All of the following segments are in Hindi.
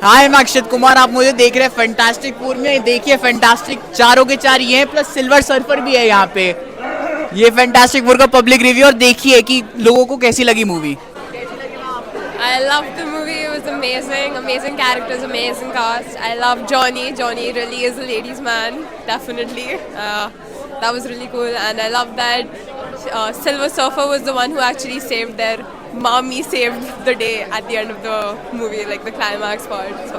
हाय मैं अक्षत कुमार, आप मुझे देख रहे हैं फैंटास्टिक फोर में। देखिए फैंटास्टिक चारों के चार ये हैं, प्लस सिल्वर सर्फर भी है यहाँ पे। ये फैंटास्टिक फोर का पब्लिक रिव्यू और देखिए कि लोगों को कैसी लगी movie. I loved the movie. It was amazing. Amazing characters, amazing cast. I love Johnny. Johnny really is a ladies' man, definitely. That was really cool, and I love that Silver Surfer was the one who actually saved their mommy, saved the day at the end of the movie, like the climax part. So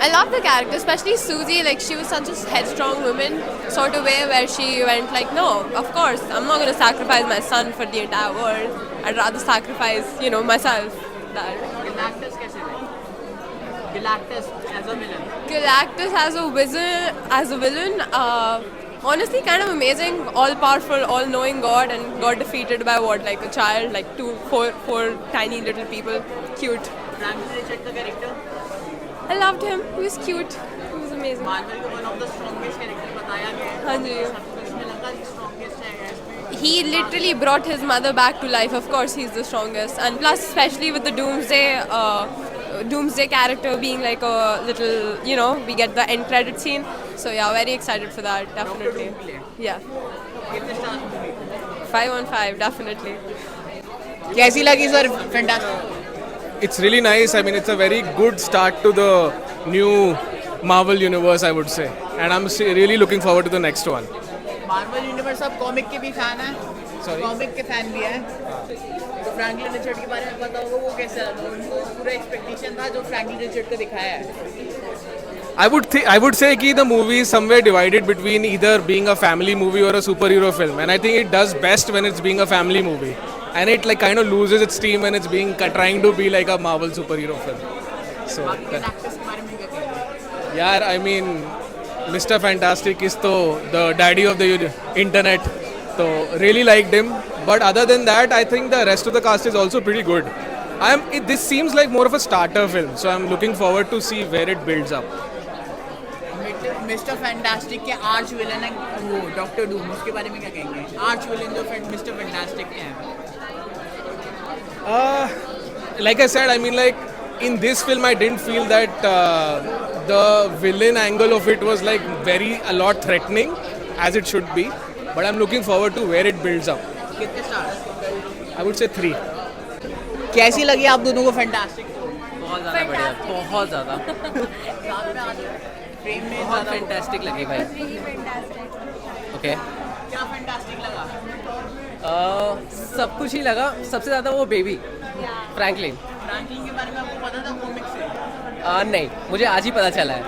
I love the character, especially Susie. Like she was such a headstrong woman, sort of way where she went like, no, of course, I'm not going to sacrifice my son for the entire world. I'd rather sacrifice, myself. That. Galactus कैसे थे? Galactus as a villain. Galactus as a villain, honestly, kind of amazing, all-powerful, all-knowing God, and got defeated by what, like a child, like four tiny little people, cute. Franklin Richard का character I loved him. He was cute. He was amazing. Marvel को one of the strongest character बताया गया है। हाँ जी. सबको इसमें लगा कि strongest है इसमें। He literally brought his mother back to life. Of course, he's the strongest, and plus, especially with the Doomsday character being like a little, we get the end credit scene. So yeah, very excited for that. Definitely. Yeah. कितने stars movie? 5 on 5, definitely. कैसी लगी sir fantastic? It's really nice. I mean, it's a very good start to the new Marvel universe, I would say. And I'm really looking forward to the next one. Marvel universe आप कॉमिक के भी फैन हैं? Sorry? कॉमिक के फैन भी हैं? तो फ्रैंकलिन रिचर्ड के बारे में पता होगा, वो कैसा लगा? उनको पूरा एक्सपेक्टेशन था जो फ्रैंकलिन रिचर्ड का दिखाया है। I would say कि the movie is somewhere divided between either being a family movie or a superhero film, and I think it does best when it's being a family movie, and it like kind of loses its steam when it's being trying to be like a Marvel superhero film. So actors के बारे में क्या कहेंगे? yeah, I mean, Mr. Fantastic is the daddy of the internet, so really liked him. But other than that, I think the rest of the cast is also pretty good. This seems like more of a starter film, so I'm looking forward to see where it builds up. Mister fantastic के आर्च विलन है वो डॉक्टर डूम, उसके बारे में क्या कहेंगे? आर्च विलन जो मिस्टर फैंटास्टिक के हैं। Like I said, I mean, like in this film, I didn't feel that the villain angle of it was like a lot threatening as it should be. But I'm looking forward to where it builds up. कितने स्टार्स? I would say 3. कैसी लगी आप दोनों को फैंटास्टिक? बहुत ज़्यादा बढ़िया, बहुत ज़्यादा, साथ में आज फ्रेम में बहुत ज़्यादा फैंटास्टिक लगी भाई. ओके, क्या फैंटास्टिक लगा? सब कुछ ही लगा. सबसे ज़्यादा वो बेबी फ्रैंकलिन. फ्रैंकलिन के बारे में आपको पता था कॉमिक से? नहीं, मुझे आज ही पता चला है.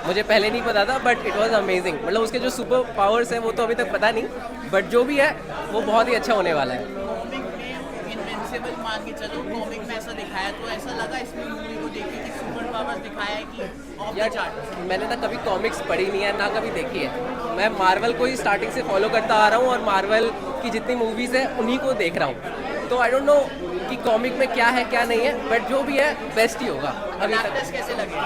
मुझे पहले नहीं पता था, बट इट वाज अमेजिंग. मतलब उसके जो सुपर पावर्स हैं वो तो अभी तक पता नहीं, बट जो भी है वो बहुत ही अच्छा होने वाला है. कॉमिक में इनविंसिबल मान के चलो, कॉमिक में ऐसा दिखाया तो ऐसा लगा इसमें मूवी को देख के कि सुपर पावर्स दिखाया है कि ऑफ द यार, चार्ट? मैंने ना कभी कॉमिक्स पढ़ी नहीं है, ना कभी देखी है. मैं मार्वल को ही स्टार्टिंग से फॉलो करता आ रहा हूँ, और मार्वल की जितनी मूवीज़ हैं उन्हीं को देख रहा हूँ. तो आई डोंट नो कि कॉमिक में क्या है क्या नहीं है, बट जो भी है बेस्ट ही होगा अभी तक. एक्टर्स कैसे लगे?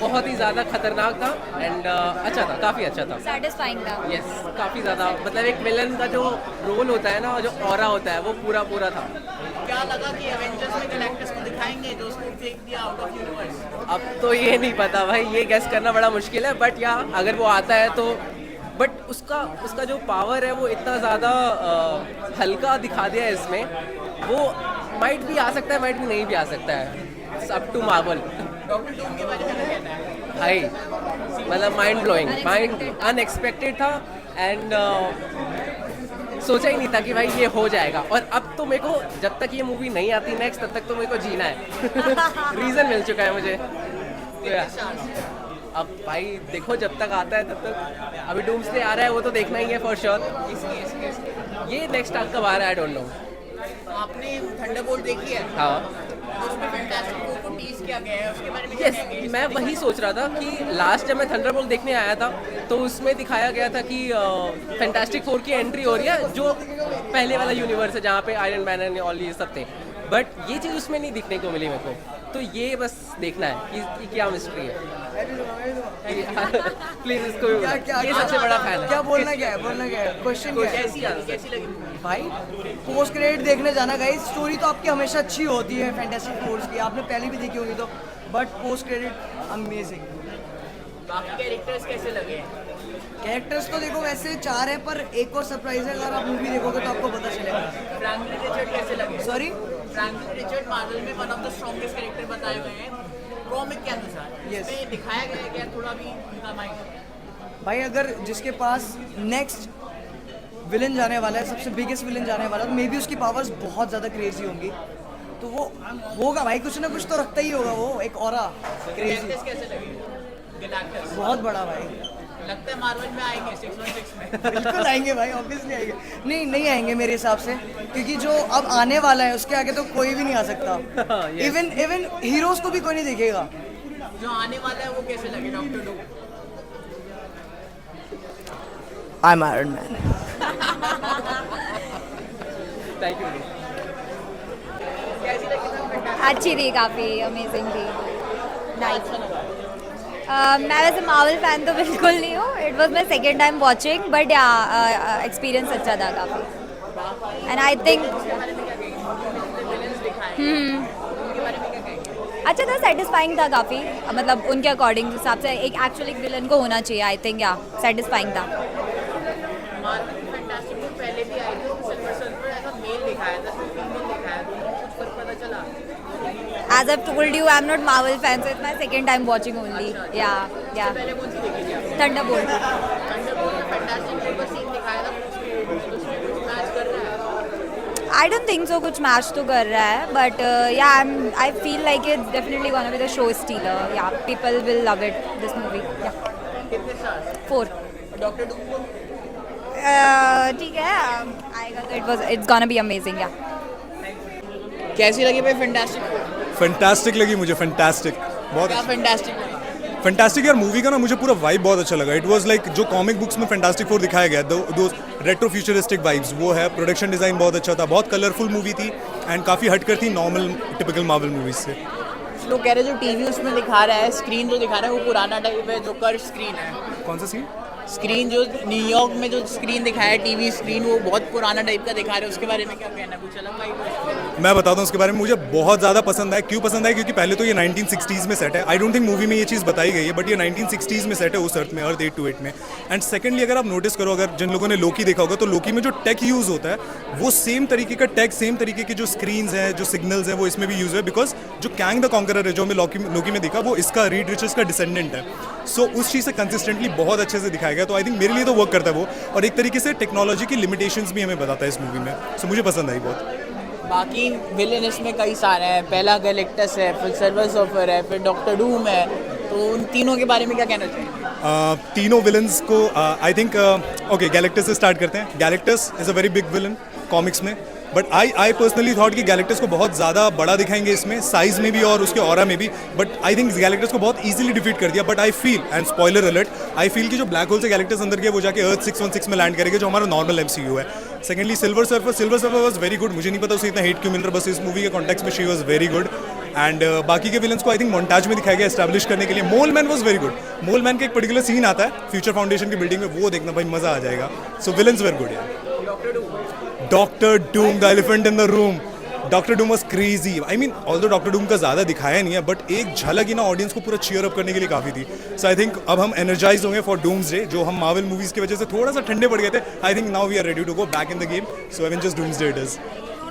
बहुत ही ज़्यादा खतरनाक था, एंड अच्छा था, काफ़ी अच्छा था. सैटिस्फाइंग था. यस, काफ़ी ज़्यादा. मतलब एक विलन का जो रोल होता है ना, जो ऑरा होता है, वो पूरा पूरा था. क्या लगा कि एवेंजर्स में गैलेक्टस को दिखाएंगे जो उसको फेंक दिया आउट ऑफ यूनिवर्स? अब तो ये नहीं पता भाई, ये गेस करना बड़ा मुश्किल है, बट या अगर वो आता है तो, बट उसका जो पावर है वो इतना ज़्यादा हल्का दिखा दिया है इसमें. वो माइट भी आ सकता है, माइट भी नहीं भी आ सकता है. Up to Marvel. Doctor Doom के बारे में क्या कहना है? भाई मतलब माइंड ब्लोइंग, माइंड अनएक्सपेक्टेड था, एंड सोचा ही नहीं था कि भाई ये हो जाएगा. और अब तो मेरे को जब तक ये मूवी नहीं आती नेक्स्ट, तब तक तो मेरे को जीना है. रीज़न मिल चुका है मुझे. तो अब भाई देखो, जब तक आता है तब तक. अभी डूम्सडे आ रहा है, वो तो देखना ही है फॉर श्योर. ये नेक्स्ट कब आ रहा है आई डोंट नो. आपने थंडरबोल्ट देखी है? हाँ, उसमें फैंटास्टिक फोर को टीज किया गया है, उसके बारे में क्या यस, कहेंगे? मैं वही सोच रहा था कि लास्ट जब मैं थंडरबोल्ट देखने आया था तो उसमें दिखाया गया था कि फैंटास्टिक फोर की एंट्री हो रही है, जो पहले वाला यूनिवर्स है जहाँ पे आयरन मैन एंड ऑल ये सब थे. बट ये चीज़ उसमें नहीं दिखने को मिली मेरे को, तो ये बस देखना है कि क्या मिस्ट्री है। प्लीज इसको भी क्या बताओ। क्या ये सबसे बड़ा फैन है। क्या बोलना क्या है क्वेश्चन क्या है कैसी लगी भाई? पोस्ट क्रेडिट देखने जाना गाइस। स्टोरी तो आपकी हमेशा अच्छी होती है फैंटास्टिक फोर्स की, आपने पहले भी देखी होगी तो, बट पोस्ट क्रेडिट अमेजिंग। बाकी कैरेक्टर्स कैसे लगे? कैरेक्टर्स तो देखो वैसे 4 है, पर एक और सरप्राइज है, अगर आप मूवी देखोगे तो आपको पता चलेगा। फ्रैंकलिन रिचर्ड कैसे लगे? सॉरी, फ्रैंकलिन रिचर्ड मार्वल में one of the strongest character बताए गए हैं कॉमिक के अनुसार। Yes. इसमें दिखाया गया है क्या थोड़ा भी उनका माइंड? भाई अगर जिसके पास नेक्स्ट विलन जाने वाला है, सबसे बिगेस्ट विलन जाने वाला है, तो मे बी उसकी पावर्स बहुत ज़्यादा क्रेजी होंगी, तो वो होगा भाई, कुछ ना कुछ तो रखता ही होगा वो, एक ऑरा क्रेजी। कैरेक्टर्स कैसे लगे? गैलेक्टस बहुत बड़ा भाई। लगता है मार्वल में आएंगे 616 में। बिल्कुल आएंगे भाई, ऑब्वियसली आएंगे। नहीं आएंगे मेरे हिसाब से, क्योंकि जो अब आने वाला है उसके आगे तो कोई भी नहीं आ सकता। इवन हीरोज को भी कोई नहीं देखेगा। जो आने वाला है वो कैसे लगे? Doctor do I am Iron man. Thank you. कैसी लगी? अच्छी थी, काफ़ी अमेजिंग थी, नाइस। मैं वैसे मार्वल फैन तो बिल्कुल नहीं हूँ, it was my second time watching, but या एक्सपीरियंस अच्छा था काफ़ी, एंड आई थिंक अच्छा था, सेटिस्फाइंग था काफ़ी, मतलब उनके अकॉर्डिंग हिसाब से एक एक्चुअली विलन को होना चाहिए, आई थिंक या सेटिस्फाइंग था। मार्वल की फैंटास्टिक बुक पहले भी आई थी, सिल्वर सर्फर ऐसा मेल दिखाया था, इसमें फीमेल दिखाया था, कुछ फर्क पता चला? As I've told you, I'm not Marvel fan, so it's my second time watching only. Yeah. पहले कौन सी देखी थी आपने? Thunderbolt. थंडरबोल्ट में फैंटास्टिक फोर का सीन दिखाया था, उसमें कुछ मैच कर रहा है? I don't think so. कुछ मैच तो कर रहा है, but yeah, I feel like it's definitely gonna be the show stealer. Yeah, people will love it. This movie. Yeah. कितने स्टार्स? 4. डॉक्टर डू को ठीक है, आएगा तो it's gonna be amazing. Yeah. कैसी लगी भाई फैंटास्टिक? फैंटास्टिक लगी मुझे, फैंटास्टिक बहुत क्या फैंटास्टिक लगी? फैंटास्टिक यार मूवी का ना मुझे पूरा वाइब बहुत अच्छा लगा। इट वाज लाइक जो कॉमिक बुक्स में फैंटास्टिक फोर दिखाया गया, दो रेट्रो फ्यूचरिस्टिक वाइब्स, वो है। प्रोडक्शन डिज़ाइन बहुत अच्छा था, बहुत कलरफुल मूवी थी एंड काफ़ी हटकर थी नॉर्मल टिपिकल मार्वल मूवीज से। कुछ लोग कह रहे हैं जो टीवी उसमें दिखा रहा है, स्क्रीन जो दिखा रहा है वो पुराना टाइप है, जो कर्व स्क्रीन है। कौन सा सीन? स्क्रीन जो न्यूयॉर्क में जो स्क्रीन दिखाया है, टीवी स्क्रीन, वो बहुत पुराना टाइप का दिखा रहे हैं, उसके बारे में क्या कहना है? कुछ अलग वाइब है? मैं बताता हूँ उसके बारे में। मुझे बहुत ज़्यादा पसंद है। क्यों पसंद है? क्योंकि पहले तो ये 1960s में सेट है। आई डोंट थिंक मूवी में ये चीज़ बताई गई है, बट ये 1960s में सेट है उस अर्थ में, अर्थ 828 में। एंड सेकेंडली अगर आप नोटिस करो, अगर जिन लोगों ने लोकी देखा होगा, तो लोकी में जो टेक यूज़ होता है वो सेम तरीके का टेक, सेम तरीके के जो स्क्रीन्स हैं, जो सिग्नल्स हैं, वो इसमें भी यूज़ है। बिकॉज जो कैंग द कॉन्करर है, जो हमें लोकी में दिखा, वो इसका रीड रिचर्स का डिसेंडेंट है। सो उस चीज़ से कंसिस्टेंटली बहुत अच्छे से दिखाया गया। तो आई थिंक मेरे लिए तो वर्क करता है वो, और एक तरीके से टेक्नोलॉजी की लिमिटेशंस भी हमें बताता है इस मूवी में। सो मुझे पसंद आई बहुत। बाकी विलेन इसमें कई सारे हैं, पहला गैलेक्टस है, फिर सिल्वर सर्फर है, फिर डॉक्टर डूम है, तो उन तीनों के बारे में क्या कहना चाहिए? तीनों विलन्स को आई थिंक ओके, गैलेक्टस से स्टार्ट करते हैं। Galactus is a very big villain comics में, बट आई पर्सनली थॉट कि गैलेक्टस को बहुत ज़्यादा बड़ा दिखाएंगे इसमें, साइज में भी और उसके ऑरा में भी। बट आई थिंक गैलेक्टस को बहुत इजीली डिफीट कर दिया। But I feel, and spoiler alert, I feel कि जो ब्लैक होल से गैलेक्टस अंदर गया वो जाके अर्थ 616 में लैंड करेगा, जो हमारा नॉर्मल MCU है। Secondly silver surfer was very good. मुझे नहीं पता उसे इतना हेट क्यों मिल रहा, बस इस मूवी के कॉन्टेक्स्ट में she was very good. And बाकी के विलन्स को आई थिंक मोन्टाज में दिखाया गया एस्टैब्लिश करने के लिए। Mole man was very good. Mole man का एक पर्टिकुलर सीन आता है फ्यूचर फाउंडेशन की बिल्डिंग में, वो देखना भाई मज़ा आ जाएगा। सो विलन्स वेर गुड यार। Doctor Doom, the elephant in the room, doctor Doom was crazy. I mean although doctor Doom का ज़्यादा दिखाया नहीं है, बट एक झलक ही ना ऑडियंस को पूरा चीयर अप करने के लिए काफ़ी थी। सो आई थिंक अब हम एनर्जाइज होंगे फॉर डूम्सडे, जो हम मार्वल मूवीज़ की वजह से थोड़ा सा ठंडे पड़ गए थे। I think now we are ready to go back in the game. So Avengers Doomsday it is.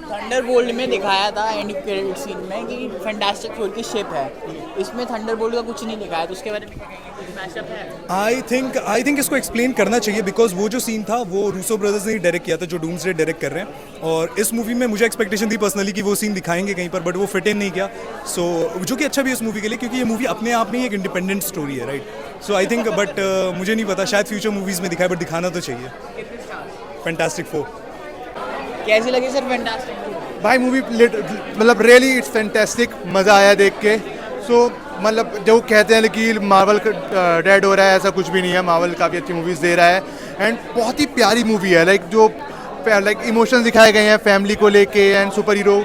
Thunderbolt में दिखाया था एंड क्रेडिट सीन में कि फैंटास्टिक फोर की शिप है, इसमें थंडरबोल्ट का कुछ नहीं दिखाया, तो उसके बारे में क्या कहेंगे? कुछ मैशअप है? आई थिंक इसको एक्सप्लेन करना चाहिए, बिकॉज वो जो सीन था वो रूसो ब्रदर्स ने डायरेक्ट किया था, जो डूम्सडे डायरेक्ट कर रहे हैं। और इस मूवी में मुझे एक्सपेक्टेशन थी पर्सनली कि वो सीन दिखाएंगे कहीं पर, बट वो फिट इन नहीं किया। सो जो कि अच्छा भी है इस मूवी के लिए, क्योंकि ये मूवी अपने आप में ही एक इंडिपेंडेंट स्टोरी है, right. So I think, but मुझे नहीं पता, शायद फ्यूचर मूवीज़ में दिखाए, बट दिखाना तो चाहिए। फैंटास्टिक फोर कैसी लगी सर फैंटास्टिक फोर? भाई मूवी मतलब रियली इट्स फैंटास्टिक, मज़ा आया देख के। सो मतलब जो कहते हैं कि मार्वल डेड हो रहा है, ऐसा कुछ भी नहीं है। मार्वल काफ़ी अच्छी मूवीज़ दे रहा है एंड बहुत ही प्यारी मूवी है। लाइक जो इमोशंस दिखाए गए हैं फैमिली को लेके एंड सुपर हीरो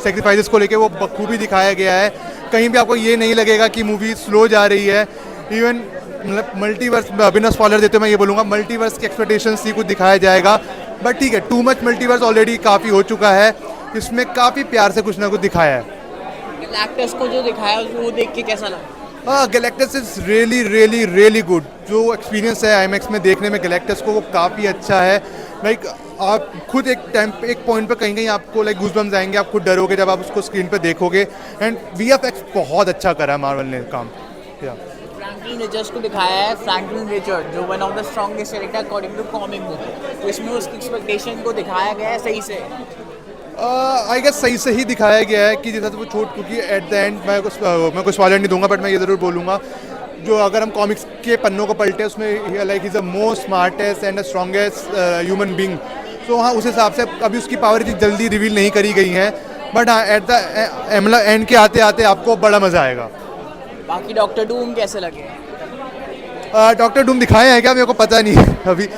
सेक्रीफाइसेस को लेके वो बखूबी दिखाया गया है। कहीं भी आपको ये नहीं लगेगा कि मूवी स्लो जा रही है। इवन मतलब मल्टीवर्स, बिना स्पॉइलर देते मैं ये बोलूँगा, मल्टीवर्स की एक्सपेक्टेशंस ही कुछ दिखाया जाएगा, बट ठीक है, टू मच मल्टीवर्स ऑलरेडी काफ़ी हो चुका है, इसमें काफ़ी प्यार से कुछ ना कुछ दिखाया है। गैलेक्टस को जो दिखाया वो देख के कैसा लगा? Galactus is really really really good. जो एक्सपीरियंस है आईमैक्स में देखने में गैलेक्टस को, वो काफ़ी अच्छा है। लाइक आप खुद एक पॉइंट पर कहीं आपको लाइक गूज़बम्स आएंगे, आप खुद डरोगे जब आप उसको स्क्रीन पे देखोगे। एंड वीएफएक्स बहुत अच्छा करा है मार्वल ने काम। फ्रैंकलिन रिचर्ड्स को दिखाया है, फ्रैंकलिन रिचर्ड जो one of the strongest character according to comic book, तो इसमें उसकी एक्सपेक्टेशन को दिखाया गया है सही से। आई गेस सही से ही दिखाया गया है कि जैसा वो छोट, क्योंकि एट द एंड मैं कुछ स्पॉइलर नहीं दूंगा, बट मैं ये ज़रूर बोलूँगा, जो अगर हम कॉमिक्स के पन्नों को पलटे उसमें like is the most smartest and the strongest human being. तो हाँ, उस हिसाब से अभी उसकी पावर इतनी जल्दी रिवील नहीं करी गई हैं, बट हाँ एट द एंड के आते आते आपको बड़ा मज़ा आएगा। बाकी डॉक्टर डूम कैसे लगे? डॉक्टर डूम दिखाए हैं क्या, मेरे को पता नहीं है अभी।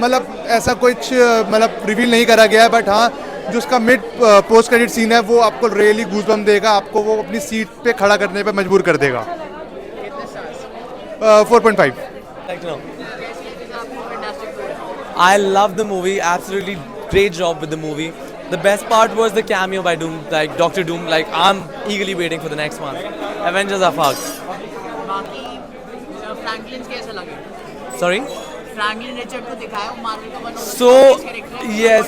मतलब ऐसा कुछ मतलब रिवील नहीं करा गया है, बट हाँ जो उसका मिड पोस्ट क्रेडिट सीन है वो आपको रियली गूज़बम देगा, आपको वो अपनी सीट पे खड़ा करने पे मजबूर कर देगा। 4.5। I love the movie. Absolutely great job with the movie. The best part was the cameo by Doom, like Doctor Doom. Like I'm eagerly waiting for the next one. Avengers are fucked. बाकी फ्रैंकलिन कैसे लगे? Sorry. फ्रैंकलिन रिचर्ड को दिखाया, वो मार्वल का one of the So yes,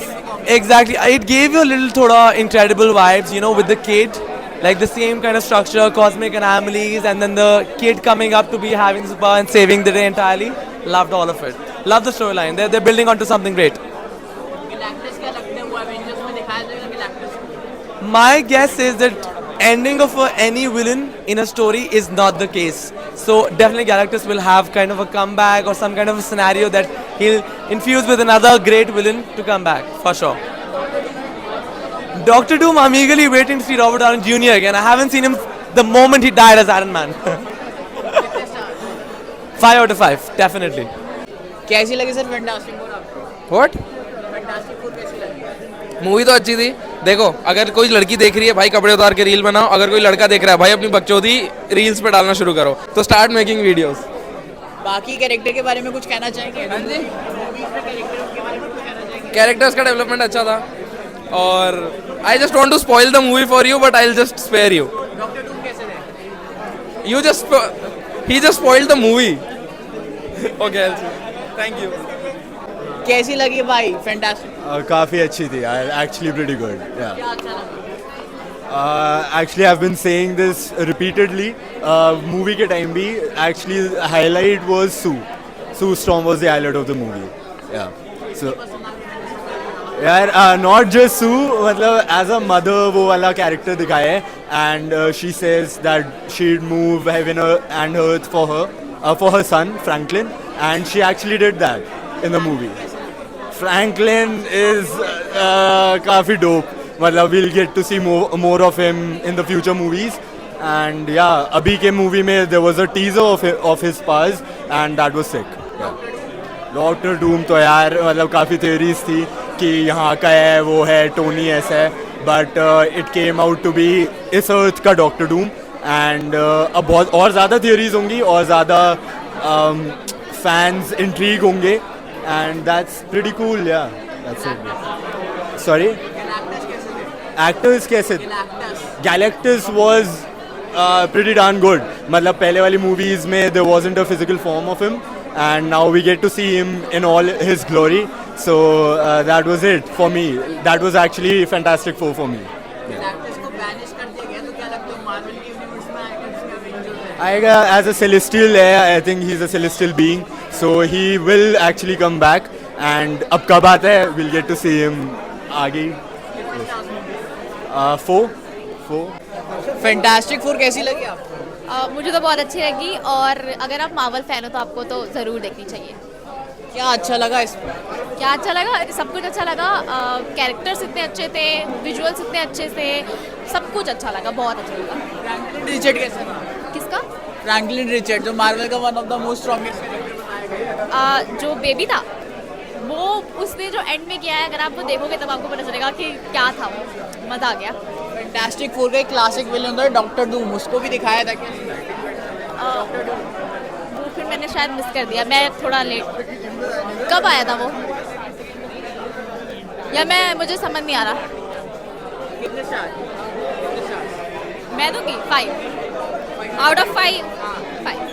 exactly. It gave you a little thoda incredible vibes, you know, with the kid. Like the same kind of structure, cosmic anomalies, and then the kid coming up to be having super and saving the day entirely. Loved all of it. Love the storyline. They're building onto something great. Galactus क्या लगता है वो एवेंजर्स में दिखाया जाएगा Galactus? My guess is that ending of any villain in a story is not the case. So definitely Galactus will have kind of a comeback or some kind of a scenario that he'll infuse with another great villain to come back for sure. Doctor Doom, I'm eagerly waiting to see Robert Downey Jr. again. I haven't seen him the moment he died as Iron Man. 5 out of 5, definitely. कैसी लगी सर फैंटास्टिक फोर आपको? व्हाट? फैंटास्टिक फोर कैसी लगी? मूवी तो अच्छी थी। देखो, अगर कोई लड़की देख रही है भाई, कपड़े उतार के रील बनाओ। अगर कोई लड़का देख रहा है भाई, अपनी बकचोदी रील्स पे डालना शुरू करो। तो स्टार्ट मेकिंग वीडियोस। बाकी कैरेक्टर के बारे में कुछ कहना चाहेंगे? हाँ जी, मूवीज में कैरेक्टर्स के बारे में कुछ कहना चाहेंगे? कैरेक्टर्स का डेवलपमेंट अच्छा था, और I just want to spoil the movie for you, but I will just spare you. Doctor Doom कैसे थे? You just he just spoiled the movie. Okay, thank you. कैसी लगी भाई फैंटास्टिक? काफ़ी अच्छी थी यार, actually pretty good. क्या Yeah. अच्छा लगा? Actually I've been saying this repeatedly. Movie के time भी actually highlight was Sue. Sue Storm was the highlight of the movie. Yeah. So यार not just Sue, मतलब as a mother वो वाला character दिखाया है, and she says that she'd move heaven and earth for her son Franklin, and she actually did that in the movie. Franklin is काफ़ी dope, मतलब we'll get to see more of him in the future movies, and yeah, अभी के movie में there was a teaser of his powers, and that was sick. Yeah. Doctor Doom तो यार मतलब काफ़ी थ्योरीज थी कि यहाँ का है, वो है, टोनी ऐसा है, but it came out to be इस अर्थ का डॉक्टर डूम, एंड अब बहुत और ज़्यादा थ्योरीज होंगी और ज़्यादा फैंस इंट्रीग होंगे, एंड दैट्स प्रीटी कूल। या दैट्स इट। सॉरी, एक्टर्स कैसे? Galactus was pretty darn good. मतलब पहले वाली मूवीज में there wasn't a physical form of him, and now we get to see him in all his glory. So that was it for me. That was actually Fantastic Four for me. Galactus को बैनिश कर दिया गया, तो क्या लगता है मार्वल के यूनिवर्स में आएगा जिसमें एवेंजर्स है? As a celestial है, I think he's a celestial being, so he will actually come back. And अब कब आता है? We'll get to see him आगे। 4। फैंटास्टिक फोर कैसी लगी आपको? मुझे तो बहुत अच्छी लगी, और अगर आप मार्वल फैन हो तो आपको तो ज़रूर देखनी चाहिए। क्या अच्छा लगा इसमें? क्या अच्छा लगा? सब कुछ अच्छा लगा। कैरेक्टर्स इतने अच्छे थे, विजुअल्स इतने अच्छे थे, सब कुछ अच्छा लगा, बहुत अच्छा लगा। फ्रैंकलिन रिचर्ड कैसा था? किसका? फ्रैंकलिन रिचर्ड जो मार्वल का one of the most strongest character बनाया गया। जो बेबी था वो उसने जो एंड में किया है, अगर आप वो देखोगे तब आपको पता चलेगा कि क्या था वो। मज़ा आ गया। फैंटास्टिक फोर का एक क्लासिक विलन होता है डॉक्टर डूम, उसको भी दिखाया था क्या? वो फिर मैंने शायद मिस कर दिया, मैं थोड़ा लेट। कब आया था वो? या मुझे समझ नहीं आ रहा। मैं दूंगी 5 आउट ऑफ 5।